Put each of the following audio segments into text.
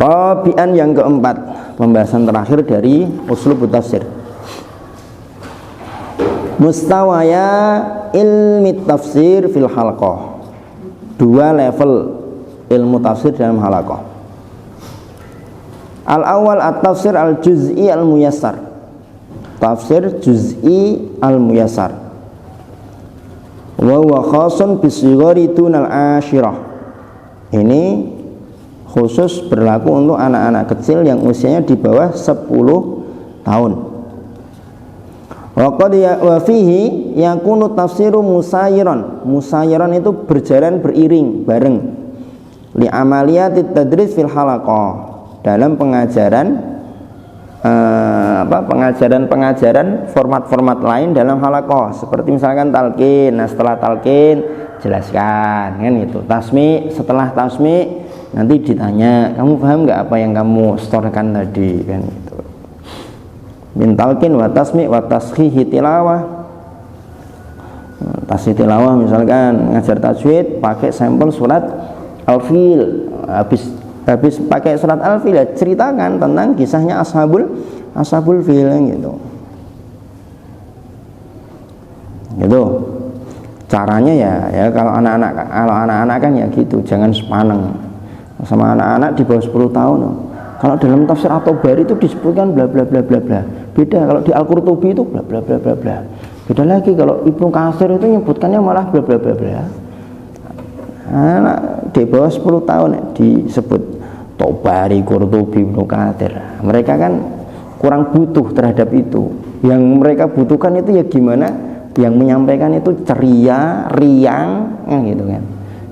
Rabi'an, yang keempat, pembahasan terakhir dari uslub tafsir. Mustawaya ilmi tafsir fil halqah. Dua level ilmu tafsir dalam halaqah. Al-awwal at-tafsir al-juz'i al-muyassar. Tafsir juz'i al-muyassar. Wa huwa khasun bisigari dunal asyirah. Ini khusus berlaku untuk anak-anak kecil yang usianya di bawah 10 tahun. Wa fihi yakunu tafsiru musayyiran. Musayyiran itu berjalan beriring bareng. Li amaliyatit tadris fil halaqah, dalam pengajaran pengajaran format-format lain dalam halaqah, seperti misalkan talqin. Nah, setelah talqin jelaskan kan itu. Tasmi, setelah tasmi nanti ditanya, kamu paham nggak apa yang kamu setorkan tadi kan itu. Min talqin wa tasmi wa tashihi tilawah. Tashihi tilawah misalkan ngajar tajwid pakai sampel surat Al-Fil. Habis pakai surat Al-Fil, ceritakan tentang kisahnya ashabul fil gitu. Gitu. Caranya ya kalau anak-anak kan ya gitu, jangan sepaneng sama anak-anak di bawah 10 tahun. Kalau dalam tafsir At-Tabari itu disebutkan bla bla bla bla bla. Beda kalau di Al-Qurtubi itu bla bla bla bla bla. Beda lagi kalau Ibnu Katsir itu nyebutkannya malah bla bla bla bla. Anak di bawah 10 tahun disebut Tabari, Qurtubi, Ibnu Katsir. Mereka kan kurang butuh terhadap itu. Yang mereka butuhkan itu ya gimana yang menyampaikan itu ceria, riang gitu kan.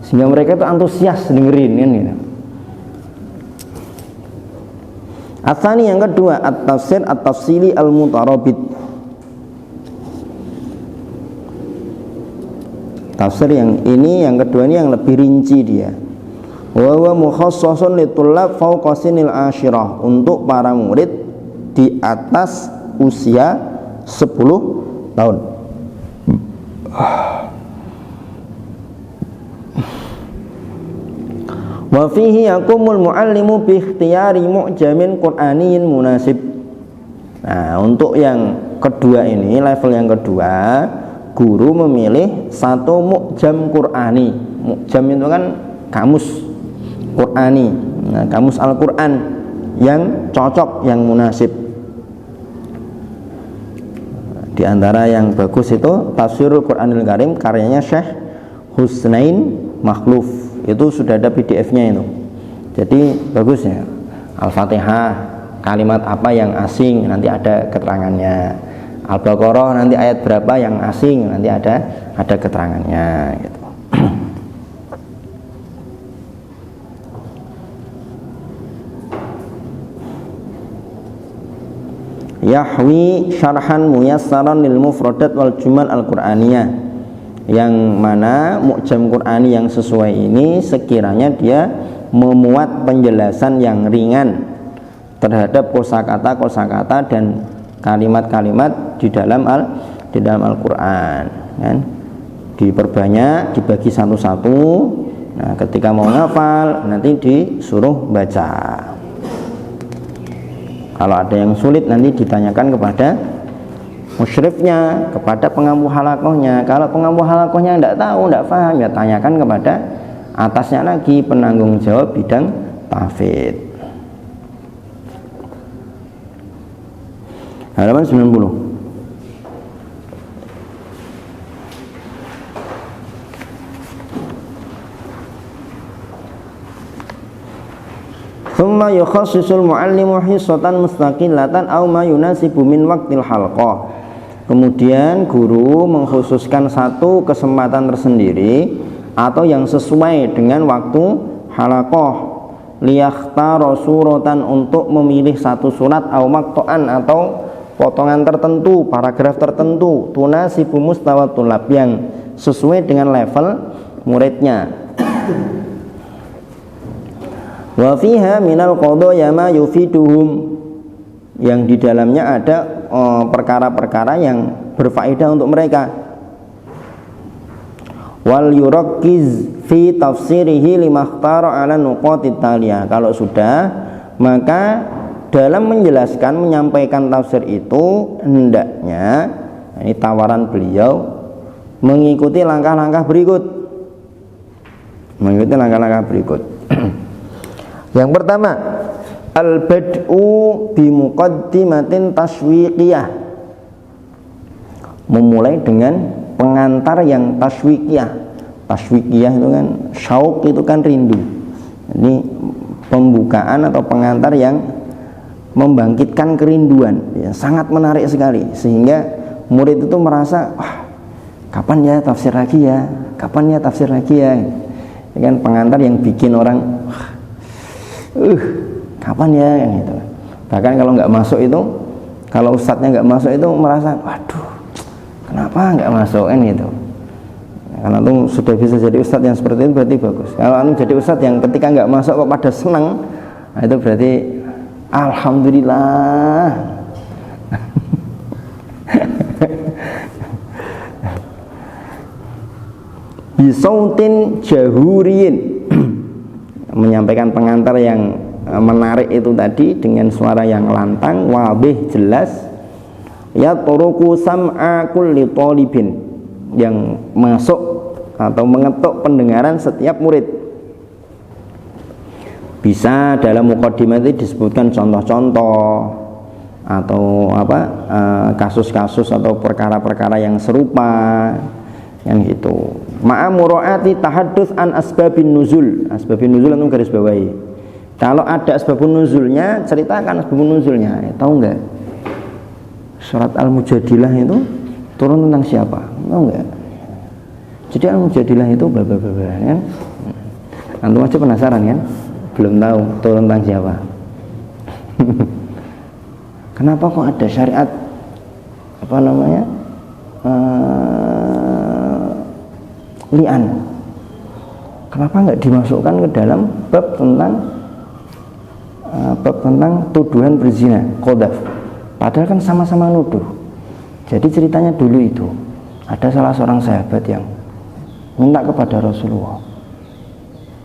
Sehingga mereka itu antusias dengerin kan gitu. Atsani, yang kedua, at-tafsir at-tafsili al-mutarabit. Tafsir yang kedua ini yang lebih rinci dia. Wa huwa mukhassasun litullab fawqa sinil asyirah, untuk para murid di atas usia 10 tahun. Wa fihi yakumul muallimu bi ikhtiyari mu'jamin qur'aniyyin munasib. Nah, untuk yang kedua ini, level yang kedua, guru memilih satu mu'jam Qur'ani. Mu'jam itu kan kamus Qur'ani. Nah, kamus Al-Qur'an yang cocok, yang munasib. Di antara yang bagus itu Tafsirul Qur'anil Karim karyanya Syekh Husnain Makhluf. Itu sudah ada PDF-nya itu. Jadi bagus ya. Al-Fatihah, kalimat apa yang asing, nanti ada keterangannya. Al-Baqarah nanti ayat berapa yang asing, nanti ada keterangannya gitu. Yahwi syarhan muyassaran lil mufradat wal jumal al-Qur'aniyah, yang mana mu'jam Qur'ani yang sesuai ini sekiranya dia memuat penjelasan yang ringan terhadap kosakata dan kalimat-kalimat di dalam Al-Qur'an kan. Diperbanyak, dibagi satu-satu. Nah, ketika mau ngafal nanti disuruh baca. Kalau ada yang sulit nanti ditanyakan kepada musyrifnya, kepada pengampu halaqahnya. Kalau pengampu halaqahnya tidak tahu, tidak paham, ya tanyakan kepada atasnya lagi, penanggung jawab bidang tahfidz. Halaman 90. Thumma yukhassisul muallimu hissatan mustaqillatan aw ma yunasibu min waqtil halqah. Kemudian guru mengkhususkan satu kesempatan tersendiri atau yang sesuai dengan waktu halaqah, liyakhtara suratan, untuk memilih satu surat, au maqto'an, atau potongan tertentu, paragraf tertentu, tunasibu mustawa tulab, yang sesuai dengan level muridnya. Wa fiha minal qadaya ma yufiduhum, yang di dalamnya ada perkara-perkara yang berfaedah untuk mereka. Wal yurakkiz fi tafsirihi limakhtara ala nuqatit taliyah, kalau sudah Maka dalam menjelaskan, menyampaikan tafsir itu hendaknya, ini tawaran beliau, mengikuti langkah-langkah berikut. Mengikuti langkah-langkah berikut. Yang pertama, al-bad'u bi muqaddimatin taswiqiyah. Memulai dengan pengantar yang taswiqiyah. Taswiqiyah itu kan syauq, itu kan rindu. Ini pembukaan atau pengantar yang membangkitkan kerinduan, ya, sangat menarik sekali, sehingga murid itu merasa, wah, kapan ya tafsir lagi ya, kapan ya tafsir lagi ya. Ini kan pengantar yang bikin orang, kapan ya, gitu. Bahkan kalau nggak masuk itu, kalau ustadznya nggak masuk itu merasa, waduh, kenapa nggak masuk kan gitu. Kalau itu sudah bisa jadi ustadz yang seperti itu berarti bagus. Kalau anu jadi ustadz yang ketika nggak masuk kok pada senang, nah itu berarti alhamdulillah. Bisautin jahuriyin, menyampaikan pengantar yang menarik itu tadi dengan suara yang lantang, wabih, jelas. Ya turuku sam'a kulli talibin, yang masuk atau mengetuk pendengaran setiap murid. Bisa dalam muqaddimah itu disebutkan contoh-contoh atau kasus-kasus atau perkara-perkara yang serupa, yang gitu. Ma'a mura'ati tahadduts an asbabin nuzul. Asbabin nuzul itu garis bawahi. Kalau ada asbabun nuzulnya, ceritakan asbabun nuzulnya. Tahu enggak? Surat Al-Mujadilah itu turun tentang siapa? Tahu enggak? Jadi Al-Mujadilah itu bla bla bla kan? Antum aja penasaran kan? Belum tahu turun tentang siapa. Kenapa kok ada syariat li'an? Kenapa nggak dimasukkan ke dalam bab tentang tuduhan berzina, qadzaf? Padahal kan sama-sama nuduh. Jadi ceritanya dulu itu ada salah seorang sahabat yang minta kepada Rasulullah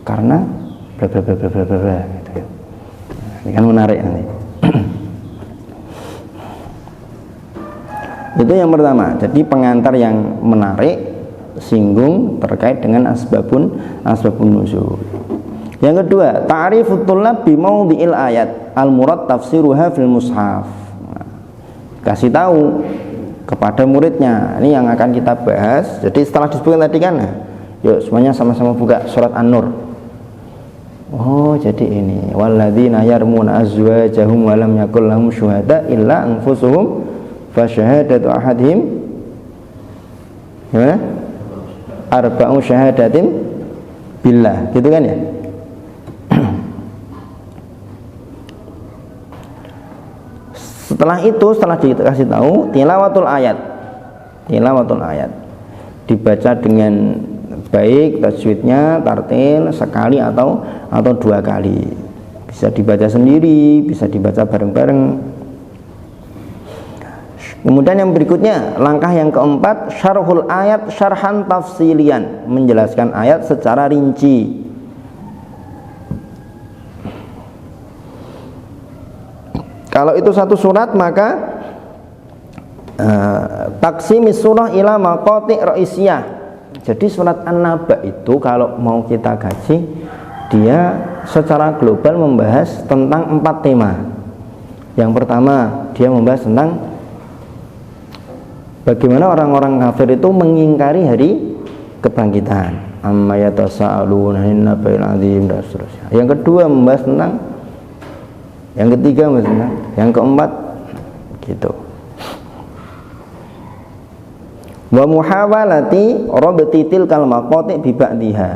karena bla bla bla bla bla bla gitu. Ini kan menarik nanti. Itu yang pertama. Jadi pengantar yang menarik, singgung terkait dengan asbabun nuzul. Yang kedua, ta'rifut thullab bi maudhi'il ayat al-murad tafsiruha fil mushaf. Nah, kasih tahu kepada muridnya, ini yang akan kita bahas. Jadi setelah disebutkan tadi kan, yuk semuanya sama-sama buka surat An-Nur. Oh, jadi ini walladzina yarmuna azwajahum wa lam yakul lahum syuhada illa anfusuhum fa syahadatu ahadihim ya arba'u syahadatin billah, gitu kan ya. Setelah itu, setelah dikasih tahu, tilawatul ayat dibaca dengan baik, tajwidnya tartil sekali atau dua kali. Bisa dibaca sendiri, bisa dibaca bareng-bareng. Kemudian yang berikutnya, langkah yang keempat, syarhul ayat syarhan tafsilian, menjelaskan ayat secara rinci. Kalau itu satu surat, maka taksimis surah ila maqati' ra'isiyah. Jadi surat An-Naba itu kalau mau kita gaji, dia secara global membahas tentang 4 tema. Yang pertama, dia membahas tentang bagaimana orang-orang kafir itu mengingkari hari kebangkitan, amma yatasaaluna 'anil naba'il 'adzim, dan seterusnya. Yang kedua membahas tentang, yang ketiga membahas tentang, yang keempat gitu. Wa muhawalati rabti tilkal maqati' bi ba'diha.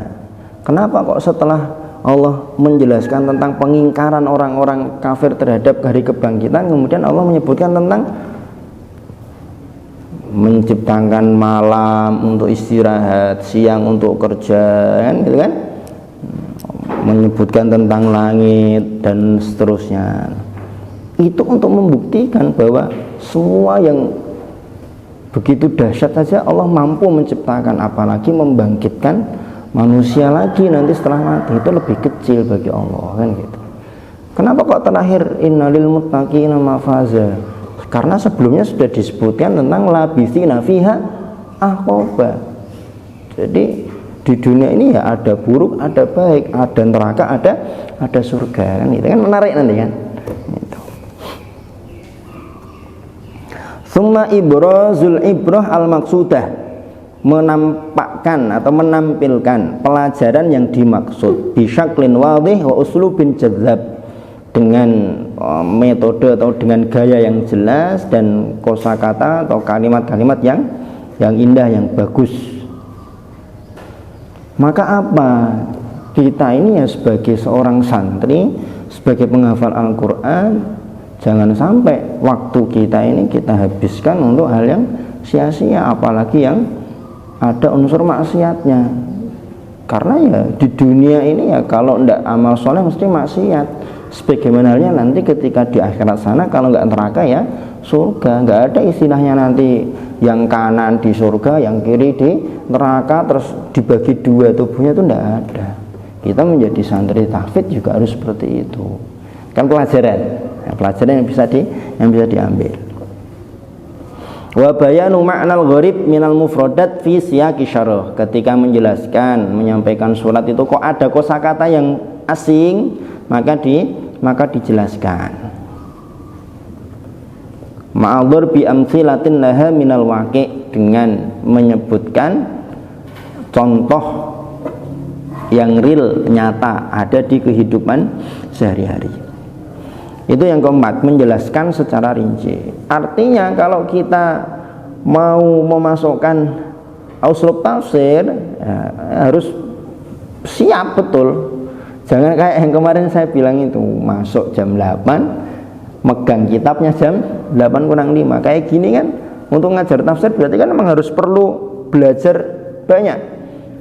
Kenapa kok setelah Allah menjelaskan tentang pengingkaran orang-orang kafir terhadap hari kebangkitan, kemudian Allah menyebutkan tentang menciptakan malam untuk istirahat, siang untuk kerja, kan gitu kan? Menyebutkan tentang langit dan seterusnya. Itu untuk membuktikan bahwa semua yang begitu dahsyat saja Allah mampu menciptakan, apalagi membangkitkan manusia lagi nanti setelah mati, itu lebih kecil bagi Allah, kan gitu. Kenapa kok terakhir innalil muttaqina mafaza? Karena sebelumnya sudah disebutkan tentang labithina fiha ahqaba. Jadi di dunia ini ya ada buruk, ada baik, ada neraka, ada surga kan. Itu kan menarik nanti kan. Gitu. Summa ibrazul ibrah al-maqsudah, menampakkan atau menampilkan pelajaran yang dimaksud bisyaklin wadih wa uslubin jadzab, dengan metode atau dengan gaya yang jelas dan kosakata atau kalimat-kalimat yang indah, yang bagus. Maka apa? Kita ini ya sebagai seorang santri, sebagai penghafal Al-Quran, jangan sampai waktu kita ini kita habiskan untuk hal yang sia-sia, apalagi yang ada unsur maksiatnya. Karena ya di dunia ini ya kalau tidak amal soleh mesti maksiat. Sebagaimana halnya nanti ketika di akhirat sana, kalau nggak neraka ya surga. Nggak ada istilahnya nanti yang kanan di surga, yang kiri di neraka, terus dibagi dua tubuhnya, itu nggak ada. Kita menjadi santri tahfidz juga harus seperti itu. Kan pelajaran yang bisa diambil. Wa bayanu ma'nal gharib minal mufradat fi siyaqi syarah. Ketika menjelaskan, menyampaikan surat itu kok ada kosakata yang asing, maka dijelaskan. Ma'adhur bi amtsilatin laha minal waqi', dengan menyebutkan contoh yang real, nyata, ada di kehidupan sehari-hari. Itu yang keempat, menjelaskan secara rinci. Artinya kalau kita mau memasukkan uslub tafsir ya, harus siap betul. Jangan kayak yang kemarin saya bilang itu, masuk jam 8, megang kitabnya jam 8:05. Kayak gini kan, untuk ngajar tafsir berarti kan memang harus perlu belajar banyak,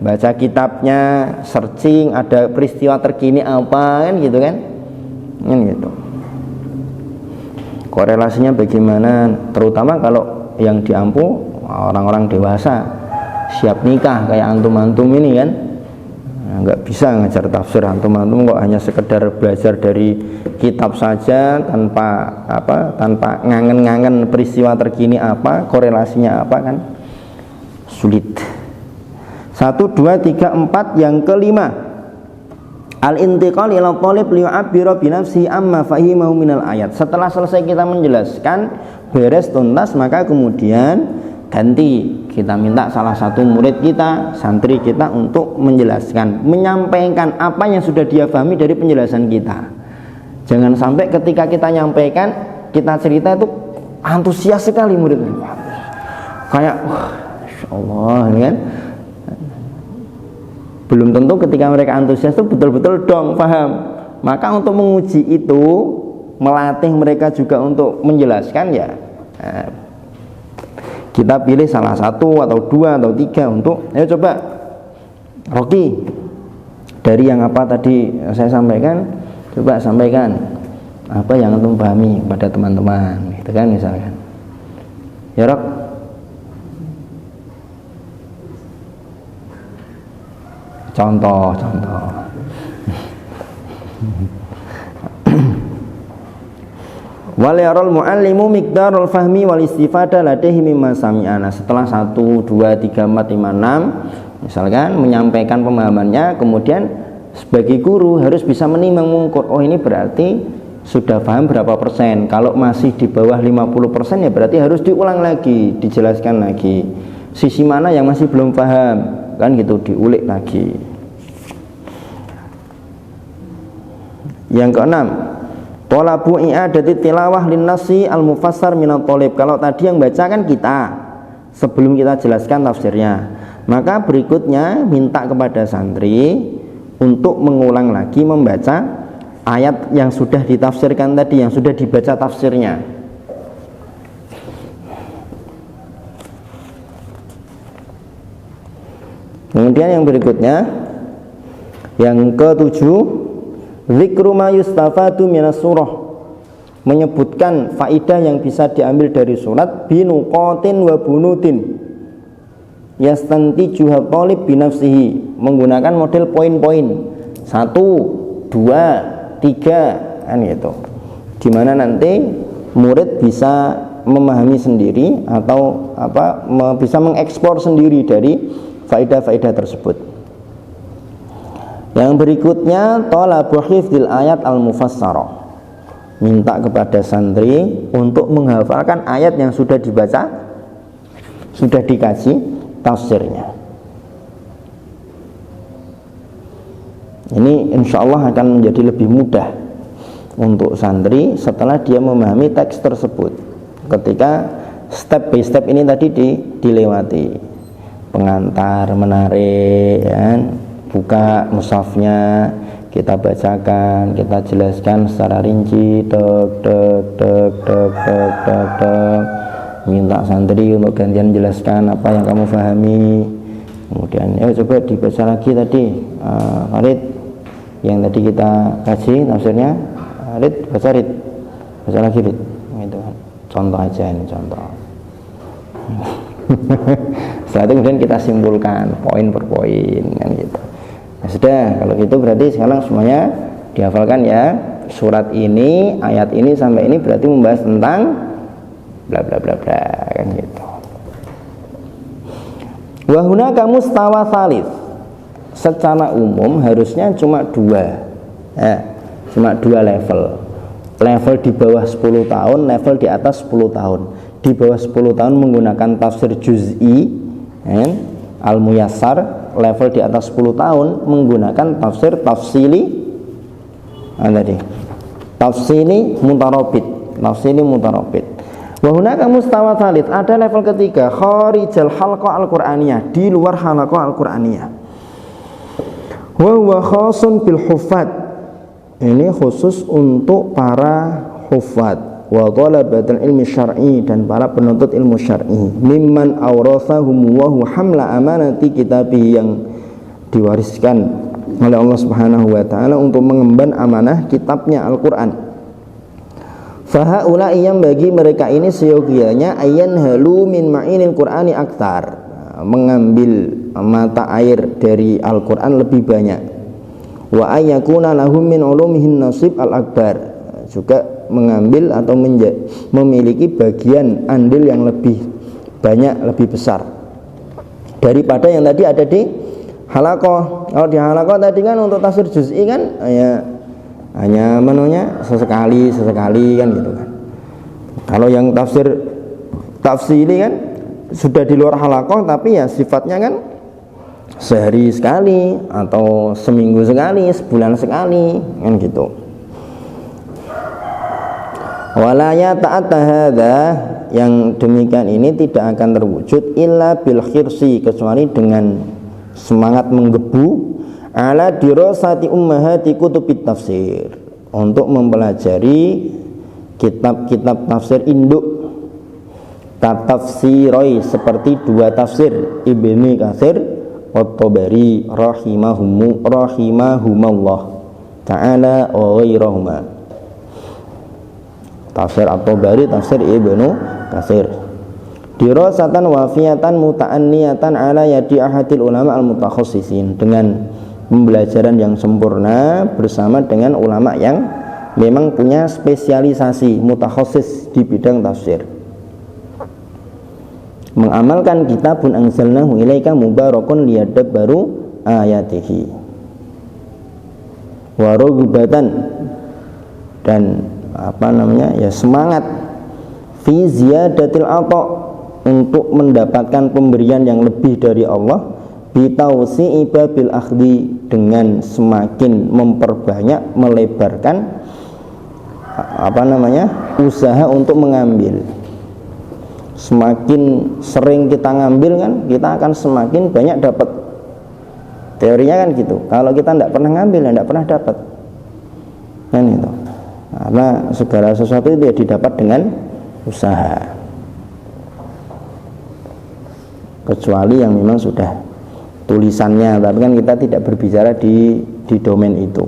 baca kitabnya, searching, ada peristiwa terkini apa kan gitu kan, gitu. Korelasinya bagaimana, terutama kalau yang diampu orang-orang dewasa siap nikah kayak antum-antum ini kan, nggak bisa ngajar tafsir antum-antum kok hanya sekedar belajar dari kitab saja tanpa ngangen-ngangen peristiwa terkini apa, korelasinya apa kan, sulit. 1, 2, 3, 4. Yang kelima, al-intiqal ila talib liyu'abbira bi nafsihi amma fahimahu minal ayat. Setelah selesai kita menjelaskan, beres tuntas, maka kemudian ganti, kita minta salah satu murid kita, santri kita untuk menjelaskan, menyampaikan apa yang sudah dia pahami dari penjelasan kita. Jangan sampai ketika kita nyampaikan, kita cerita itu antusias sekali muridnya, kayak wah, Masya Allah ini kan. Belum tentu ketika mereka antusias itu betul-betul dong paham. Maka untuk menguji itu, melatih mereka juga untuk menjelaskan ya, kita pilih salah satu atau 2 atau 3 untuk, ayo coba Rocky, dari yang apa tadi saya sampaikan, coba sampaikan apa yang antum pahami pada teman-teman, gitu kan misalkan. Ya Rok, contoh wal yarul muallimu miqdarul fahmi wal istifada ladaihi mimma sami'ana. Setelah 1, 2, 3, 4, 5, 6 misalkan menyampaikan pemahamannya, kemudian sebagai guru harus bisa menimbang mengukur, oh ini berarti sudah paham berapa persen. Kalau masih di bawah 50% ya berarti harus diulang lagi, dijelaskan lagi sisi mana yang masih belum paham kan gitu, diulik lagi. Yang keenam, talabu i'adati tilawah linnasi al-mufassar minat thalib. Kalau tadi yang baca kan kita sebelum kita jelaskan tafsirnya, maka berikutnya minta kepada santri untuk mengulang lagi membaca ayat yang sudah ditafsirkan tadi, yang sudah dibaca tafsirnya. Kemudian yang berikutnya, yang ketujuh, zikru ma yustafadu minas surah, menyebutkan faidah yang bisa diambil dari surat, binuqatin wa bunutin yastantijuha talib binafsihi, menggunakan model poin-poin 1, 2, 3. kan gitu. Dimana nanti murid bisa memahami sendiri atau bisa mengeksplor sendiri dari faedah-faedah tersebut. Yang berikutnya talabu hifdzil ayat al-mufassarah. Minta kepada santri untuk menghafalkan ayat yang sudah dibaca, sudah dikaji tafsirnya. Ini insya Allah akan menjadi lebih mudah untuk santri setelah dia memahami teks tersebut. Ketika step by step ini tadi dilewati, pengantar, menarik, ya, buka mushafnya, kita bacakan, kita jelaskan secara rinci, minta santri untuk gantian jelaskan apa yang kamu pahami. Kemudian coba dibaca lagi tadi, Farid, yang tadi kita kaji tafsirnya, Rid, baca Rid, baca lagi Rid, gitu kan. Contoh aja ini contoh. Setelah itu kemudian kita simpulkan poin per poin, kan gitu. Nah, sudah, kalau gitu berarti sekarang semuanya dihafalkan ya. Surat ini, ayat ini sampai ini berarti membahas tentang bla bla bla bla, kan gitu. Wa hunaka mustawa tsalits. Secara umum harusnya cuma dua, ya, cuma dua level. Level di bawah 10 tahun, level di atas 10 tahun. Di bawah 10 tahun menggunakan tafsir juz'i, ya, al-muyassar. Level di atas 10 tahun menggunakan tafsir tafsili, tadi tafsili mutarabit, tafsili mutarabit. Wa hunaka mustawa tsalits, ada level ketiga, kharijal halqa al-qur'aniyah, di luar halaqah al-qur'aniyah. Wa huwa khasun bil huffaz, ini khusus untuk para huffaz wa thalabatul ilmi syar'i, dan para penuntut ilmu syar'i, mimman awrathahum wa huwa hamla amanati kitabih, yang diwariskan oleh Allah Subhanahu wa taala untuk mengemban amanah kitabnya Al-Qur'an. Fahaula yang bagi mereka ini seyogianya ayan halu min ma'inil Qur'ani aktar, mengambil mata air dari Al-Qur'an lebih banyak. Wa ayyakuna lahum min ulumihin nasib al-akbar, juga mengambil atau memiliki bagian andil yang lebih banyak, lebih besar daripada yang tadi ada di halaqah. Kalau di halaqah tadi kan untuk tafsir juz'i kan hanya menunya sesekali kan gitu kan. Kalau yang tafsiri kan sudah di luar halaqah, tapi ya sifatnya kan sehari sekali atau seminggu sekali, sebulan sekali, kan gitu. Walaya ta'atta hadza, yang demikian ini tidak akan terwujud illa bil khirsi, kecuali dengan semangat menggebu ala dirasati ummahati kutubit tafsir, untuk mempelajari kitab-kitab tafsir induk, tatafsiroi, seperti dua tafsir Ibnu Katsir wa Tabari rahimahumallah ta'ala wa ghairahuma. Tafsir At-Tabari, tafsir Ibnu Katsir. Dirasatan wafiyatan muta'anniyatan ala yadi ahadil ulama al-mutakhassisin, dengan pembelajaran yang sempurna bersama dengan ulama yang memang punya spesialisasi mutakhassis di bidang tafsir. Mengamalkan kitabun anzalnahu ilaika mubarakun liyadabbaru ayatihi wa raghbatan, dan semangat fi ziyadatil ata, untuk mendapatkan pemberian yang lebih dari Allah, bitausi'i babil akhdi, dengan semakin memperbanyak, melebarkan usaha untuk mengambil. Semakin sering kita ngambil kan, kita akan semakin banyak dapat. Teorinya kan gitu. Kalau kita tidak pernah ngambil, tidak pernah dapat, kan itu. Karena segala sesuatu itu ya didapat dengan usaha, kecuali yang memang sudah tulisannya, tapi kan kita tidak berbicara di domain itu.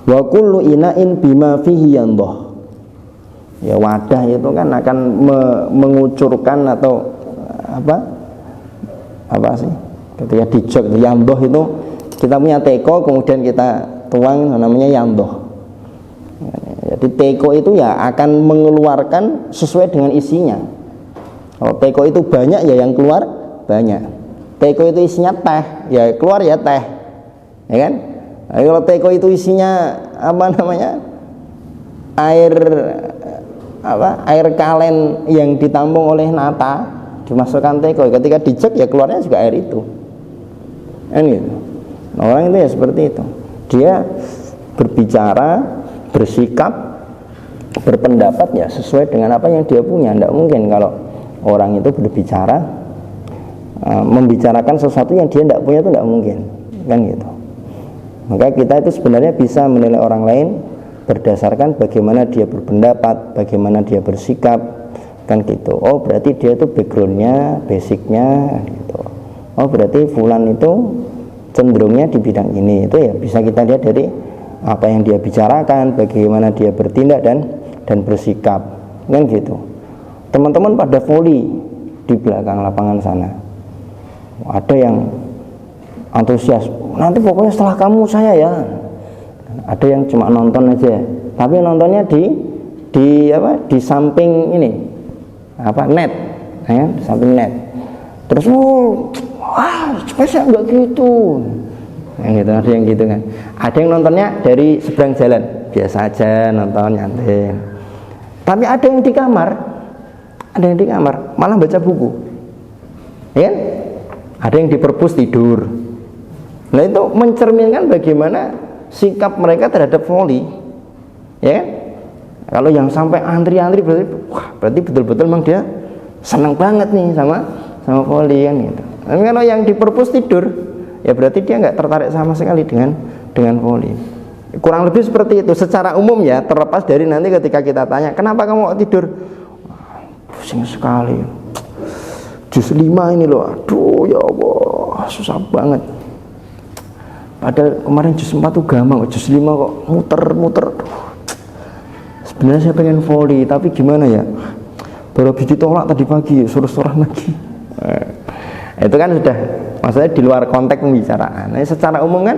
Wa kullu ina'in bima fihi yandah, ya wadah itu kan akan mengucurkan atau apa sih ketika dijog yandah itu, kita punya teko kemudian kita tuang, namanya yandah. Jadi teko itu ya akan mengeluarkan sesuai dengan isinya. Kalau teko itu banyak ya yang keluar banyak. Teko itu isinya teh, ya keluar ya teh, ya kan? Nah, kalau teko itu isinya apa namanya, air kalen yang ditampung oleh nata, dimasukkan teko, ketika dicek ya keluarnya juga air itu, kan gitu. Nah, orang itu ya seperti itu, dia berbicara, bersikap, berpendapat ya sesuai dengan apa yang dia punya. Tidak mungkin kalau orang itu berbicara membicarakan sesuatu yang dia tidak punya, itu tidak mungkin, kan gitu. Maka kita itu sebenarnya bisa menilai orang lain berdasarkan bagaimana dia berpendapat, bagaimana dia bersikap, kan gitu. Oh berarti dia itu backgroundnya, basicnya, gitu. Oh berarti fulan itu cenderungnya di bidang ini. Itu ya bisa kita lihat dari apa yang dia bicarakan, bagaimana dia bertindak dan bersikap, kan gitu. Teman-teman pada voli di belakang lapangan sana, ada yang antusias, nanti pokoknya setelah kamu saya ya. Ada yang cuma nonton aja, tapi nontonnya di samping ini net, ya, di samping net. Terus wah spesial enggak gitu, yang gitu. Ada yang gitu kan. Ada yang nontonnya dari seberang jalan, biasa aja nonton nyantai. Tapi ada yang di kamar, malah baca buku, ya kan? Ada yang di perpus tidur. Nah itu mencerminkan bagaimana sikap mereka terhadap voli, ya kan? Kalau yang sampai antri-antri berarti betul-betul memang dia senang banget nih sama voli, kan gitu. Dan kalau yang di perpus tidur, ya berarti dia nggak tertarik sama sekali dengan voli. Kurang lebih seperti itu secara umum ya, terlepas dari nanti ketika kita tanya kenapa kamu tidur, pusing sekali, juz 5 ini loh, aduh ya Allah susah banget. Padahal kemarin juz 4 tuh gampang, juz 5 kok muter-muter. Sebenarnya saya pengen voli, tapi gimana ya, baru habis ditolak tadi pagi, suruh lagi. Itu kan sudah, maksudnya di luar konteks pembicaraan. Nah, secara umum kan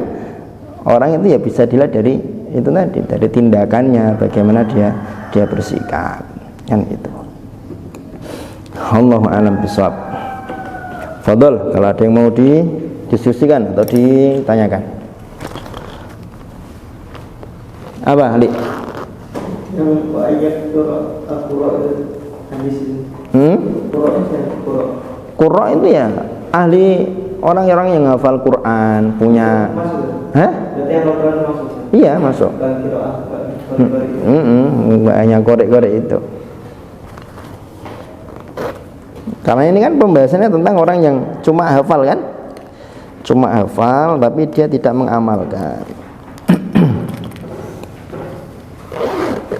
orang itu ya bisa dilihat dari itu tadi, dari tindakannya, bagaimana dia bersikap, kan itu. Allahu a'lam bishawab. Fadol, kalau ada yang mau didiskusikan atau ditanyakan. Apa, Ali? Yang ayat Qur'an hadis ini. Qur'an itu ya ahli, orang-orang yang hafal Quran, punya. Hah? Berarti yang Quran masuk. Iya, masuk. Hanya korek-korek itu. Karena ini kan pembahasannya tentang orang yang cuma hafal, kan? Cuma hafal tapi dia tidak mengamalkan.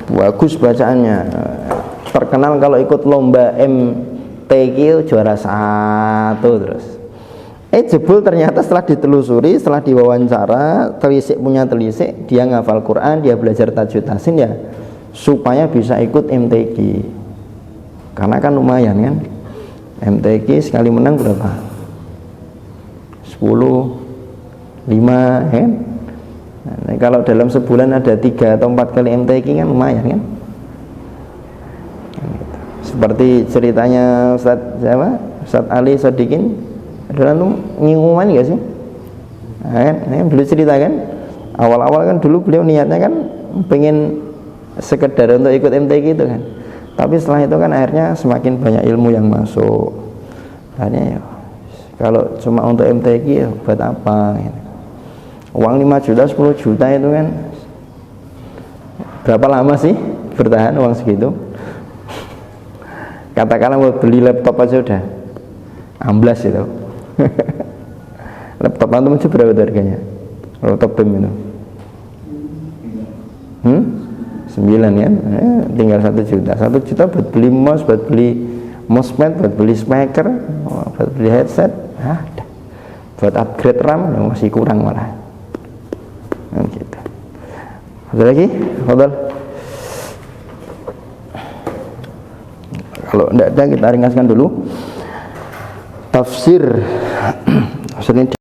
Bagus bacaannya, terkenal kalau ikut lomba MTQ juara 1 terus. Jebul ternyata setelah ditelusuri, setelah diwawancara, telisik punya telisik, dia ngafal Quran, dia belajar tajwid tahsin ya supaya bisa ikut MTQ. Karena kan lumayan kan, MTQ sekali menang berapa? 10, 5 kan? Nah, kalau dalam sebulan ada 3 atau 4 kali MTQ kan lumayan kan? Seperti ceritanya Ustaz Ali Sodikin, adalah nginggungan gak sih? Nah, kan? Ini beliau cerita kan, awal-awal kan dulu beliau niatnya kan pengen sekedar untuk ikut MTQ itu kan, tapi setelah itu kan akhirnya semakin banyak ilmu yang masuk. Akhirnya ya, kalau cuma untuk MTQ ya buat apa gitu. Uang 5 juta, 10 juta itu kan berapa lama sih bertahan uang segitu? Katakanlah mau beli laptop aja udah amblas itu. Laptop antum aja berapa harganya? Laptop BEM itu 9 kan? Tinggal 1 juta. 1 juta buat beli mouse, buat beli mousepad, buat beli speaker, buat beli headset, buat upgrade RAM masih kurang malah. Gitu. Ada lagi? Fadal. Kalau tidak ada kita ringkaskan dulu tafsir. Maksudnya